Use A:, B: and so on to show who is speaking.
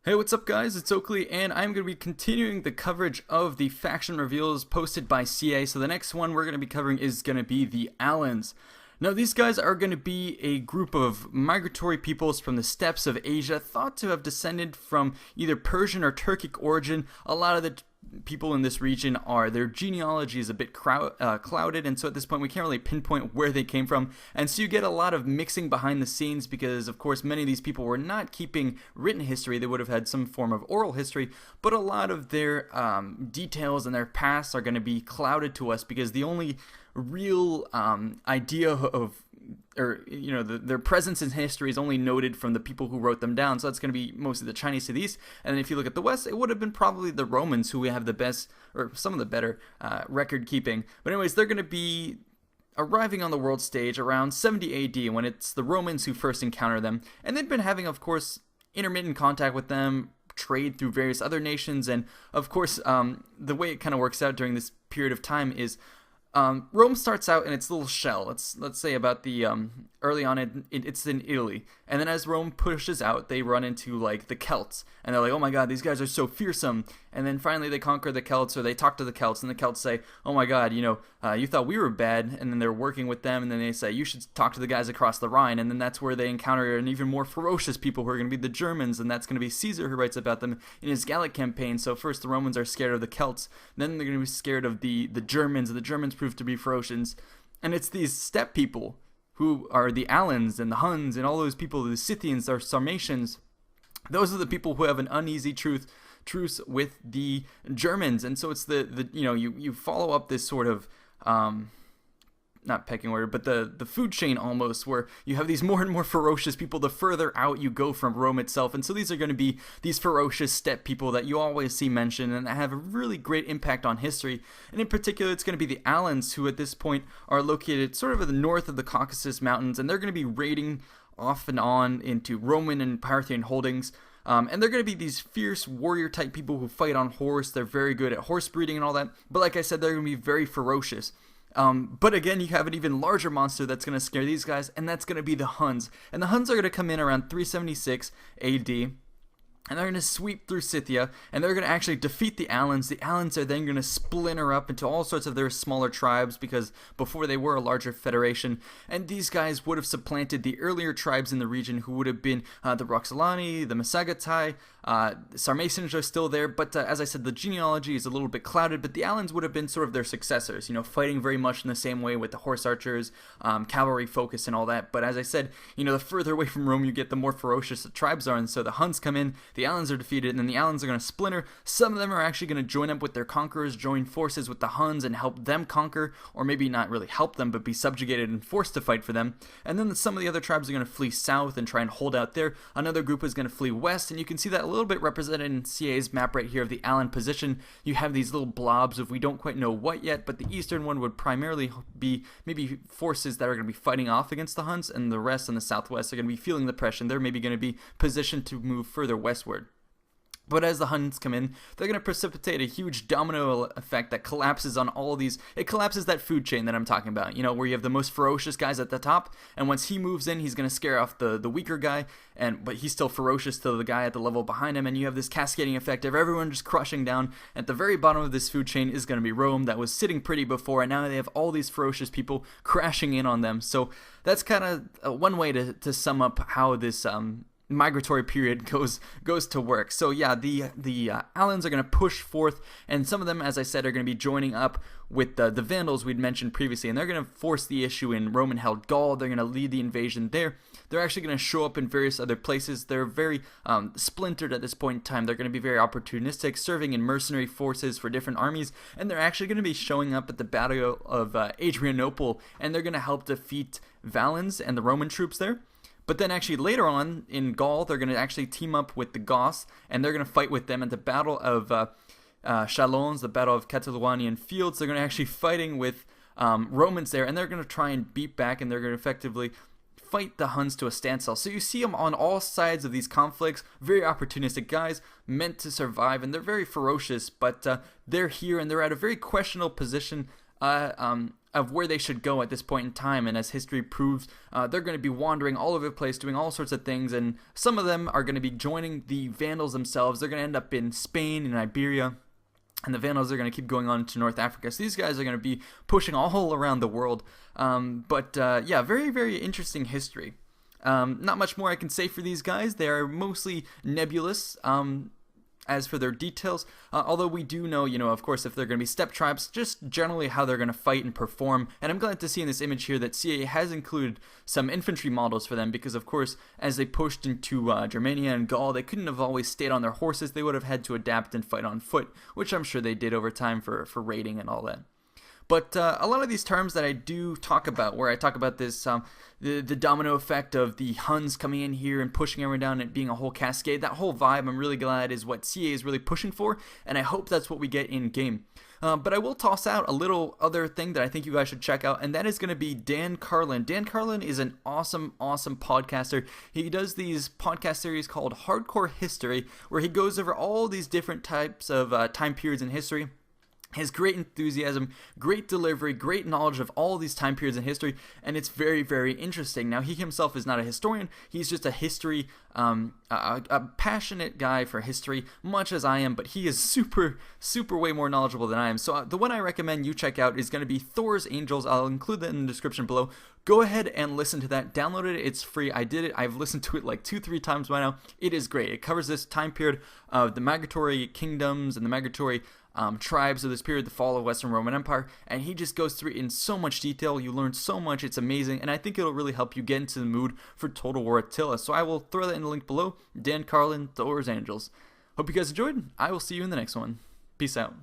A: Hey, what's up, guys? It's Oakley, and I'm going to be continuing the coverage of the faction reveals posted by CA. So the next one we're going to be covering is going to be the Alans. Now, these guys are going to be a group of migratory peoples from the steppes of Asia, thought to have descended from either Persian or Turkic origin. A lot of the people in this region their genealogy is a bit clouded, and so at this point we can't really pinpoint where they came from, and so you get a lot of mixing behind the scenes because of course many of these people were not keeping written history. They would have had some form of oral history, but a lot of their details and their past are going to be clouded to us because the only real idea of their presence in history is only noted from the people who wrote them down. So that's going to be mostly the Chinese to the east. And then if you look at the west, it would have been probably the Romans who have the best, or some of the better, record keeping. But anyways, they're going to be arriving on the world stage around 70 AD when it's the Romans who first encounter them. And they've been having, of course, intermittent contact with them, trade through various other nations. And of course, the way it kind of works out during this period of time is Rome starts out in its little shell. Let's say about the early on it's in Italy, and then as Rome pushes out, they run into like the Celts, and they're like, oh my god, these guys are so fearsome. And then finally they conquer the Celts, or they talk to the Celts, and the Celts say, oh my god, you thought we were bad. And then they're working with them, and then they say you should talk to the guys across the Rhine. And then that's where they encounter an even more ferocious people who are going to be the Germans, and that's going to be Caesar who writes about them in his Gallic campaign. So first the Romans are scared of the Celts, then they're going to be scared of the Germans, and the Germans prove to be ferocious. And it's these steppe people who are the Alans and the Huns and all those people, the Scythians, or Sarmatians. Those are the people who have an uneasy truce with the Germans. And so it's you follow up this sort of not pecking order, but the food chain almost, where you have these more and more ferocious people the further out you go from Rome itself. And so these are going to be these ferocious steppe people that you always see mentioned and that have a really great impact on history. And in particular, it's going to be the Alans, who at this point are located sort of at the north of the Caucasus Mountains, and they're going to be raiding off and on into Roman and Parthian holdings. And they're going to be these fierce warrior type people who fight on horse. They're very good at horse breeding and all that. But like I said, they're going to be very ferocious. But again, you have an even larger monster that's going to scare these guys, and that's going to be the Huns. And the Huns are going to come in around 376 AD, and they're going to sweep through Scythia, and they're going to actually defeat the Alans. The Alans are then going to splinter up into all sorts of their smaller tribes, because before they were a larger federation, and these guys would have supplanted the earlier tribes in the region, who would have been the Roxolani, the Masagatai. Sarmatians are still there, but as I said, the genealogy is a little bit clouded, but the Alans would have been sort of their successors, fighting very much in the same way with the horse archers, cavalry focus and all that. But as I said, the further away from Rome you get, the more ferocious the tribes are, and so the Huns come in, the Alans are defeated, and then the Alans are going to splinter. Some of them are actually going to join up with their conquerors, join forces with the Huns and help them conquer, or maybe not really help them, but be subjugated and forced to fight for them. And then some of the other tribes are going to flee south and try and hold out there. Another group is going to flee west, and you can see that a little bit represented in CA's map right here of the Alan position. You have these little blobs of we don't quite know what yet, but the eastern one would primarily be maybe forces that are going to be fighting off against the Huns, and the rest in the southwest are going to be feeling the pressure. They're maybe going to be positioned to move further westward. But as the Huns come in, they're going to precipitate a huge domino effect that collapses on all of these. It collapses that food chain that I'm talking about, where you have the most ferocious guys at the top, and once he moves in, he's going to scare off the weaker guy, but he's still ferocious to the guy at the level behind him, and you have this cascading effect of everyone just crushing down. At the very bottom of this food chain is going to be Rome, that was sitting pretty before, and now they have all these ferocious people crashing in on them. So that's kind of one way to sum up how this migratory period goes to work. So yeah, the Alans are going to push forth, and some of them, as I said, are going to be joining up with the Vandals we'd mentioned previously, and they're going to force the issue in Roman-held Gaul. They're going to lead the invasion there. They're actually going to show up in various other places. They're very splintered at this point in time. They're going to be very opportunistic, serving in mercenary forces for different armies, and they're actually going to be showing up at the Battle of Adrianople, and they're going to help defeat Valens and the Roman troops there. But then actually later on in Gaul, they're going to actually team up with the Goths, and they're going to fight with them at the Battle of Chalons, the Battle of Catalonian Fields. They're going to actually fighting with Romans there, and they're going to try and beat back, and they're going to effectively fight the Huns to a standstill. So you see them on all sides of these conflicts, very opportunistic guys, meant to survive, and they're very ferocious, but they're here, and they're at a very questionable position of where they should go at this point in time. And as history proves, they're going to be wandering all over the place, doing all sorts of things. And some of them are going to be joining the Vandals themselves. They're going to end up in Spain and Iberia. And the Vandals are going to keep going on to North Africa. So these guys are going to be pushing all around the world. Yeah, very, very interesting history. Not much more I can say for these guys. They are mostly nebulous. As for their details, although we do know, of course, if they're going to be steppe tribes, just generally how they're going to fight and perform. And I'm glad to see in this image here that CA has included some infantry models for them because, of course, as they pushed into Germania and Gaul, they couldn't have always stayed on their horses. They would have had to adapt and fight on foot, which I'm sure they did over time for raiding and all that. But a lot of these terms that I do talk about, where I talk about this, the domino effect of the Huns coming in here and pushing everyone down and it being a whole cascade, that whole vibe I'm really glad is what CA is really pushing for, and I hope that's what we get in game. But I will toss out a little other thing that I think you guys should check out, and that is going to be Dan Carlin. Dan Carlin is an awesome podcaster. He does these podcast series called Hardcore History, where he goes over all these different types of time periods in history. His great enthusiasm, great delivery, great knowledge of all these time periods in history, and it's very, very interesting. Now, he himself is not a historian. He's just a history, a passionate guy for history, much as I am, but he is super, super way more knowledgeable than I am. So the one I recommend you check out is going to be Thor's Angels. I'll include that in the description below. Go ahead and listen to that. Download it. It's free. I did it. I've listened to it like 2-3 times by now. It is great. It covers this time period of the migratory kingdoms and the migratory tribes of this period, the fall of Western Roman Empire, and he just goes through it in so much detail. You learn so much. It's amazing, and I think it'll really help you get into the mood for Total War Attila. So I will throw that in the link below. Dan Carlin, Thor's Angels. Hope you guys enjoyed. I will see you in the next one. Peace out.